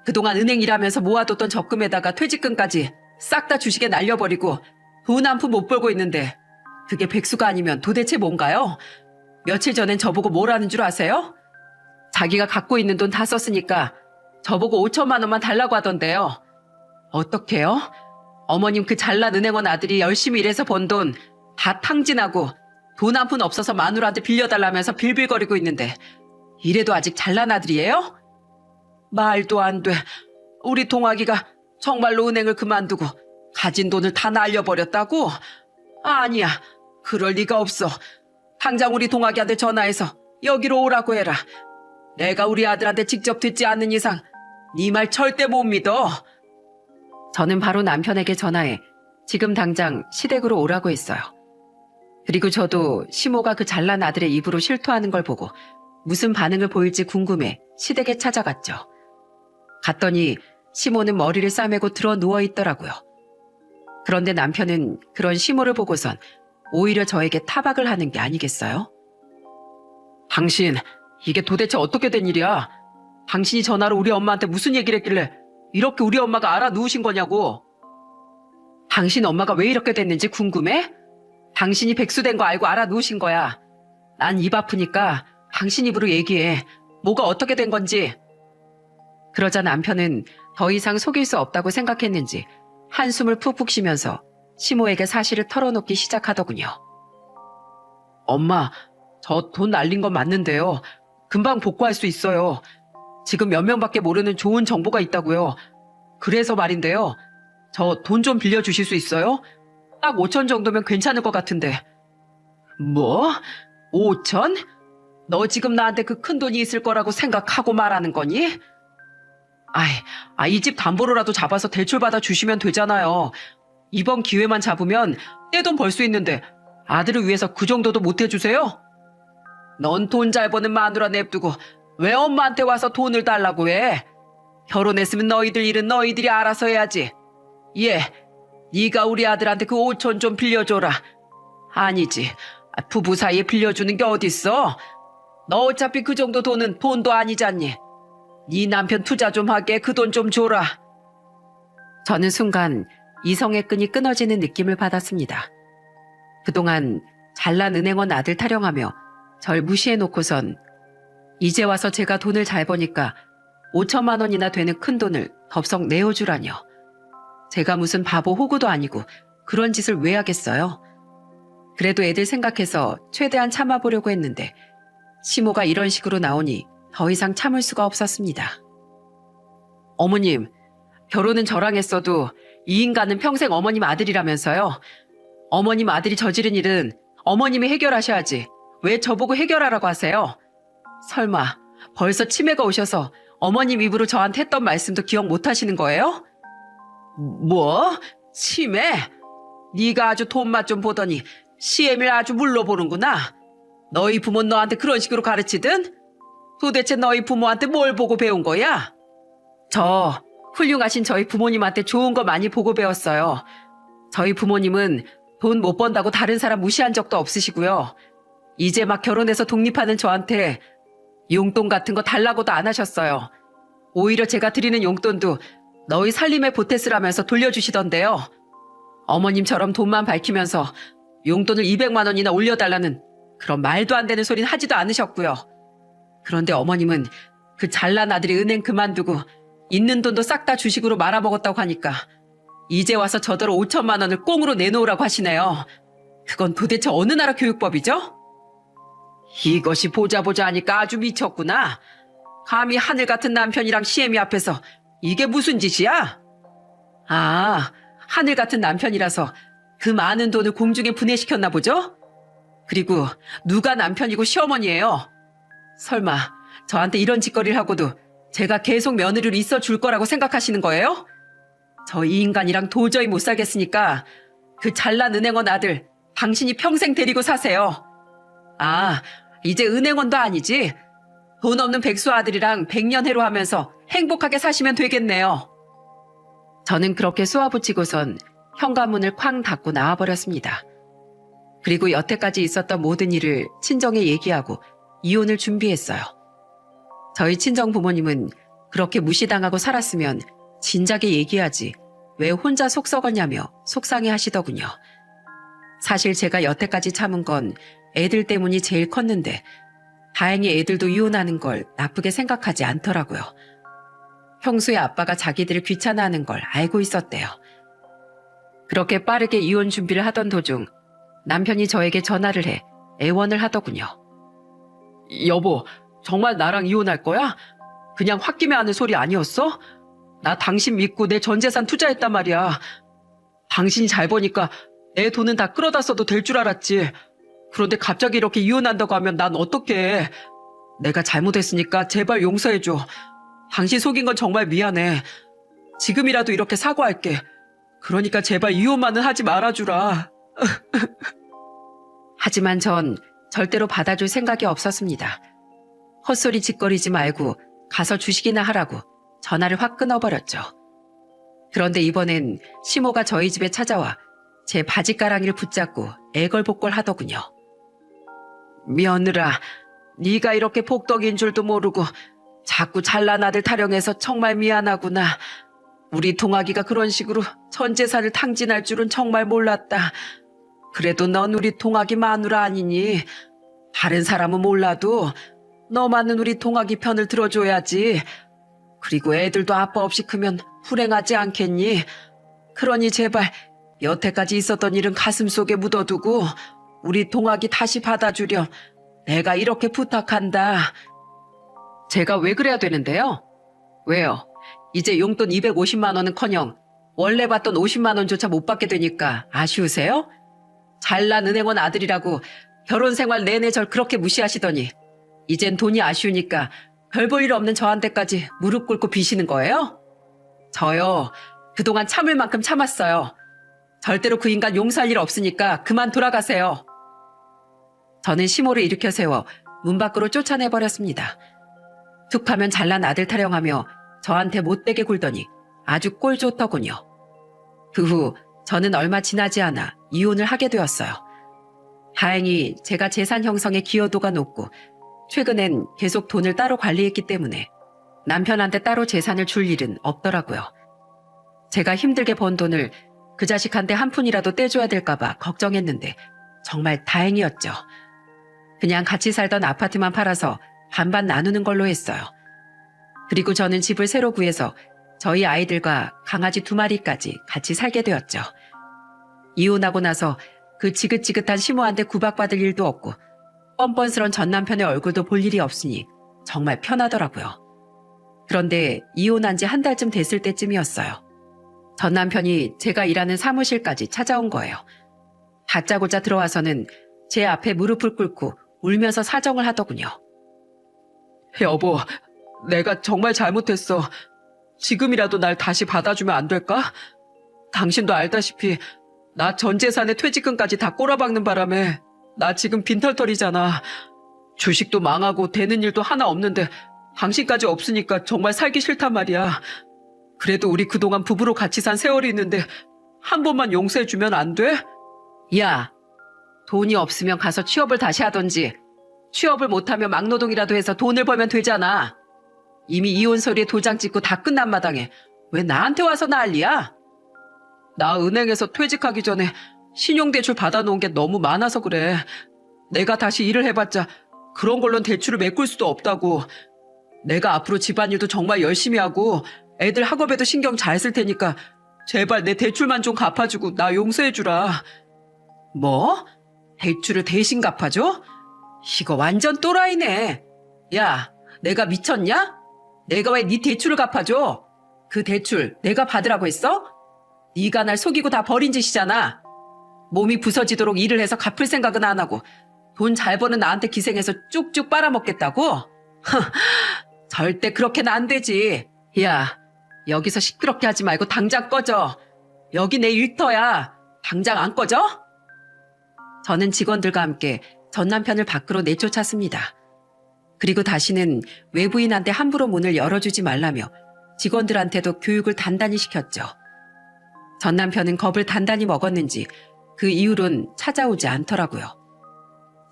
그동안 은행 일하면서 모아뒀던 적금에다가 퇴직금까지 싹 다 주식에 날려버리고 돈 한 푼 못 벌고 있는데 그게 백수가 아니면 도대체 뭔가요? 며칠 전엔 저보고 뭐라는 줄 아세요? 자기가 갖고 있는 돈 다 썼으니까 저보고 5천만 원만 달라고 하던데요. 어떡해요? 어머님 그 잘난 은행원 아들이 열심히 일해서 번 돈 다 탕진하고 돈 한 푼 없어서 마누라한테 빌려달라면서 빌빌거리고 있는데 이래도 아직 잘난 아들이에요? 말도 안 돼. 우리 동학이가 정말로 은행을 그만두고 가진 돈을 다 날려버렸다고? 아니야. 그럴 리가 없어. 당장 우리 동학이한테 전화해서 여기로 오라고 해라. 내가 우리 아들한테 직접 듣지 않는 이상 네 말 절대 못 믿어. 저는 바로 남편에게 전화해 지금 당장 시댁으로 오라고 했어요. 그리고 저도 시모가 그 잘난 아들의 입으로 실토하는 걸 보고 무슨 반응을 보일지 궁금해 시댁에 찾아갔죠. 갔더니 시모는 머리를 싸매고 들어 누워 있더라고요. 그런데 남편은 그런 시모를 보고선 오히려 저에게 타박을 하는 게 아니겠어요? 당신, 이게 도대체 어떻게 된 일이야? 당신이 전화로 우리 엄마한테 무슨 얘기를 했길래 이렇게 우리 엄마가 알아 누우신 거냐고. 당신 엄마가 왜 이렇게 됐는지 궁금해? 당신이 백수된 거 알고 알아 누우신 거야. 난 입 아프니까 당신 입으로 얘기해. 뭐가 어떻게 된 건지. 그러자 남편은 더 이상 속일 수 없다고 생각했는지 한숨을 푹푹 쉬면서 시모에게 사실을 털어놓기 시작하더군요. 엄마, 저 돈 날린 건 맞는데요. 금방 복구할 수 있어요. 지금 몇 명밖에 모르는 좋은 정보가 있다고요. 그래서 말인데요. 저 돈 좀 빌려주실 수 있어요? 딱 5천 정도면 괜찮을 것 같은데. 뭐? 5천? 너 지금 나한테 그 큰 돈이 있을 거라고 생각하고 말하는 거니? 이 집 담보로라도 잡아서 대출받아 주시면 되잖아요. 이번 기회만 잡으면 떼돈 벌 수 있는데 아들을 위해서 그 정도도 못 해주세요? 넌 돈 잘 버는 마누라 냅두고 왜 엄마한테 와서 돈을 달라고 해? 결혼했으면 너희들 일은 너희들이 알아서 해야지. 네가 우리 아들한테 그 5천 좀 빌려줘라. 아니지. 부부 사이에 빌려주는 게 어딨어? 너 어차피 그 정도 돈은 돈도 아니잖니. 네 남편 투자 좀 하게 그 돈 좀 줘라. 저는 순간 이성의 끈이 끊어지는 느낌을 받았습니다. 그동안 잘난 은행원 아들 타령하며 절 무시해놓고선 이제 와서 제가 돈을 잘 버니까 5천만 원이나 되는 큰 돈을 덥석 내어주라뇨. 제가 무슨 바보 호구도 아니고 그런 짓을 왜 하겠어요? 그래도 애들 생각해서 최대한 참아보려고 했는데 시모가 이런 식으로 나오니 더 이상 참을 수가 없었습니다. 어머님, 결혼은 저랑 했어도 이 인간은 평생 어머님 아들이라면서요. 어머님 아들이 저지른 일은 어머님이 해결하셔야지. 왜 저보고 해결하라고 하세요? 설마 벌써 치매가 오셔서 어머님 입으로 저한테 했던 말씀도 기억 못 하시는 거예요? 뭐? 치매? 네가 아주 돈맛 좀 보더니 시애미를 아주 물러보는구나. 너희 부모는 너한테 그런 식으로 가르치든? 도대체 너희 부모한테 뭘 보고 배운 거야? 저 훌륭하신 저희 부모님한테 좋은 거 많이 보고 배웠어요. 저희 부모님은 돈 못 번다고 다른 사람 무시한 적도 없으시고요. 이제 막 결혼해서 독립하는 저한테 용돈 같은 거 달라고도 안 하셨어요. 오히려 제가 드리는 용돈도 너희 살림에 보태쓰라면서 돌려주시던데요. 어머님처럼 돈만 밝히면서 용돈을 200만 원이나 올려달라는 그런 말도 안 되는 소리는 하지도 않으셨고요. 그런데 어머님은 그 잘난 아들이 은행 그만두고 있는 돈도 싹 다 주식으로 말아먹었다고 하니까 이제 와서 저더러 5천만 원을 꽁으로 내놓으라고 하시네요. 그건 도대체 어느 나라 교육법이죠? 이것이 보자 하니까 아주 미쳤구나. 감히 하늘 같은 남편이랑 시애미 앞에서 이게 무슨 짓이야? 하늘 같은 남편이라서 그 많은 돈을 공중에 분해시켰나 보죠? 그리고 누가 남편이고 시어머니예요? 설마 저한테 이런 짓거리를 하고도 제가 계속 며느리로 있어 줄 거라고 생각하시는 거예요? 저 이 인간이랑 도저히 못 살겠으니까 그 잘난 은행원 아들 당신이 평생 데리고 사세요. 이제 은행원도 아니지. 돈 없는 백수 아들이랑 백년해로 하면서 행복하게 사시면 되겠네요. 저는 그렇게 쏘아붙이고선 현관문을 쾅 닫고 나와버렸습니다. 그리고 여태까지 있었던 모든 일을 친정에 얘기하고 이혼을 준비했어요. 저희 친정 부모님은 그렇게 무시당하고 살았으면 진작에 얘기하지 왜 혼자 속 썩었냐며 속상해 하시더군요. 사실 제가 여태까지 참은 건 애들 때문이 제일 컸는데 다행히 애들도 이혼하는 걸 나쁘게 생각하지 않더라고요. 평소에 아빠가 자기들을 귀찮아하는 걸 알고 있었대요. 그렇게 빠르게 이혼 준비를 하던 도중 남편이 저에게 전화를 해 애원을 하더군요. 여보, 정말 나랑 이혼할 거야? 그냥 홧김에 하는 소리 아니었어? 나 당신 믿고 내 전 재산 투자했단 말이야. 당신이 잘 버니까 내 돈은 다 끌어다 써도 될 줄 알았지. 그런데 갑자기 이렇게 이혼한다고 하면 난 어떡해. 내가 잘못했으니까 제발 용서해줘. 당신 속인 건 정말 미안해. 지금이라도 이렇게 사과할게. 그러니까 제발 이혼만은 하지 말아주라. 하지만 전 절대로 받아줄 생각이 없었습니다. 헛소리 짓거리지 말고 가서 주식이나 하라고 전화를 확 끊어버렸죠. 그런데 이번엔 시모가 저희 집에 찾아와 제 바지가랑이를 붙잡고 애걸복걸 하더군요. 며느라, 네가 이렇게 복덕인 줄도 모르고 자꾸 잘난 아들 타령해서 정말 미안하구나. 우리 동학이가 그런 식으로 전 재산을 탕진할 줄은 정말 몰랐다. 그래도 넌 우리 동학이 마누라 아니니 다른 사람은 몰라도 너만은 우리 동학이 편을 들어줘야지. 그리고 애들도 아빠 없이 크면 불행하지 않겠니? 그러니 제발 여태까지 있었던 일은 가슴속에 묻어두고 우리 동학이 다시 받아주렴. 내가 이렇게 부탁한다. 제가 왜 그래야 되는데요? 왜요? 이제 용돈 250만 원은커녕 원래 받던 50만 원조차 못 받게 되니까 아쉬우세요? 잘난 은행원 아들이라고 결혼 생활 내내 절 그렇게 무시하시더니 이젠 돈이 아쉬우니까 별 볼 일 없는 저한테까지 무릎 꿇고 비시는 거예요? 저요, 그동안 참을 만큼 참았어요. 절대로 그 인간 용서할 일 없으니까 그만 돌아가세요. 저는 시모를 일으켜 세워 문 밖으로 쫓아내버렸습니다. 툭 하면 잘난 아들 타령하며 저한테 못되게 굴더니 아주 꼴 좋더군요. 그 후 저는 얼마 지나지 않아 이혼을 하게 되었어요. 다행히 제가 재산 형성의 기여도가 높고 최근엔 계속 돈을 따로 관리했기 때문에 남편한테 따로 재산을 줄 일은 없더라고요. 제가 힘들게 번 돈을 그 자식한테 한 푼이라도 떼줘야 될까봐 걱정했는데 정말 다행이었죠. 그냥 같이 살던 아파트만 팔아서 반반 나누는 걸로 했어요. 그리고 저는 집을 새로 구해서 저희 아이들과 강아지 2마리까지 같이 살게 되었죠. 이혼하고 나서 그 지긋지긋한 시모한테 구박받을 일도 없고 뻔뻔스런 전 남편의 얼굴도 볼 일이 없으니 정말 편하더라고요. 그런데 이혼한 지 한 달쯤 됐을 때쯤이었어요. 전 남편이 제가 일하는 사무실까지 찾아온 거예요. 다짜고짜 들어와서는 제 앞에 무릎을 꿇고 울면서 사정을 하더군요. 여보, 내가 정말 잘못했어. 지금이라도 날 다시 받아주면 안 될까? 당신도 알다시피 나 전 재산에 퇴직금까지 다 꼬라박는 바람에 나 지금 빈털털이잖아. 주식도 망하고 되는 일도 하나 없는데 당신까지 없으니까 정말 살기 싫단 말이야. 그래도 우리 그동안 부부로 같이 산 세월이 있는데 한 번만 용서해주면 안 돼? 야, 돈이 없으면 가서 취업을 다시 하던지 취업을 못하면 막노동이라도 해서 돈을 벌면 되잖아. 이미 이혼 서류에 도장 찍고 다 끝난 마당에 왜 나한테 와서 난리야? 나 은행에서 퇴직하기 전에 신용대출 받아놓은 게 너무 많아서 그래. 내가 다시 일을 해봤자 그런 걸로는 대출을 메꿀 수도 없다고. 내가 앞으로 집안일도 정말 열심히 하고 애들 학업에도 신경 잘 쓸 테니까 제발 내 대출만 좀 갚아주고 나 용서해주라. 뭐? 대출을 대신 갚아줘? 이거 완전 또라이네. 야, 내가 미쳤냐? 내가 왜 네 대출을 갚아줘? 그 대출 내가 받으라고 했어? 네가 날 속이고 다 버린 짓이잖아. 몸이 부서지도록 일을 해서 갚을 생각은 안 하고 돈 잘 버는 나한테 기생해서 쭉쭉 빨아먹겠다고? 절대 그렇게는 안 되지. 야, 여기서 시끄럽게 하지 말고 당장 꺼져. 여기 내 일터야. 당장 안 꺼져? 저는 직원들과 함께 전 남편을 밖으로 내쫓았습니다. 그리고 다시는 외부인한테 함부로 문을 열어주지 말라며 직원들한테도 교육을 단단히 시켰죠. 전 남편은 겁을 단단히 먹었는지 그 이후론 찾아오지 않더라고요.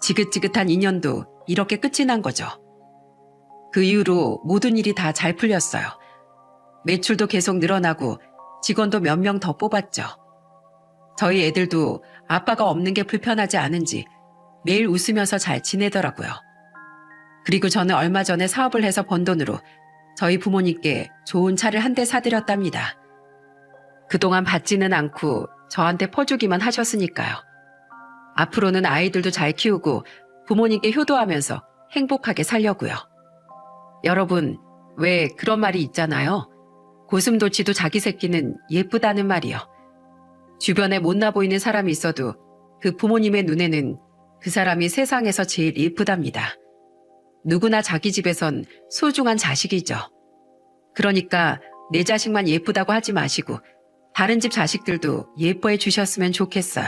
지긋지긋한 인연도 이렇게 끝이 난 거죠. 그 이후로 모든 일이 다 잘 풀렸어요. 매출도 계속 늘어나고 직원도 몇 명 더 뽑았죠. 저희 애들도 아빠가 없는 게 불편하지 않은지 매일 웃으면서 잘 지내더라고요. 그리고 저는 얼마 전에 사업을 해서 번 돈으로 저희 부모님께 좋은 차를 한 대 사드렸답니다. 그동안 받지는 않고 저한테 퍼주기만 하셨으니까요. 앞으로는 아이들도 잘 키우고 부모님께 효도하면서 행복하게 살려고요. 여러분, 왜 그런 말이 있잖아요. 고슴도치도 자기 새끼는 예쁘다는 말이요. 주변에 못나 보이는 사람이 있어도 그 부모님의 눈에는 그 사람이 세상에서 제일 예쁘답니다. 누구나 자기 집에선 소중한 자식이죠. 그러니까 내 자식만 예쁘다고 하지 마시고 다른 집 자식들도 예뻐해 주셨으면 좋겠어요.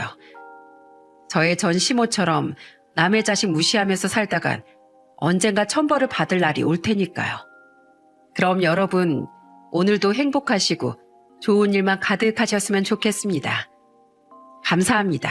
저의 전 시모처럼 남의 자식 무시하면서 살다간 언젠가 천벌을 받을 날이 올 테니까요. 그럼 여러분, 오늘도 행복하시고 좋은 일만 가득하셨으면 좋겠습니다. 감사합니다.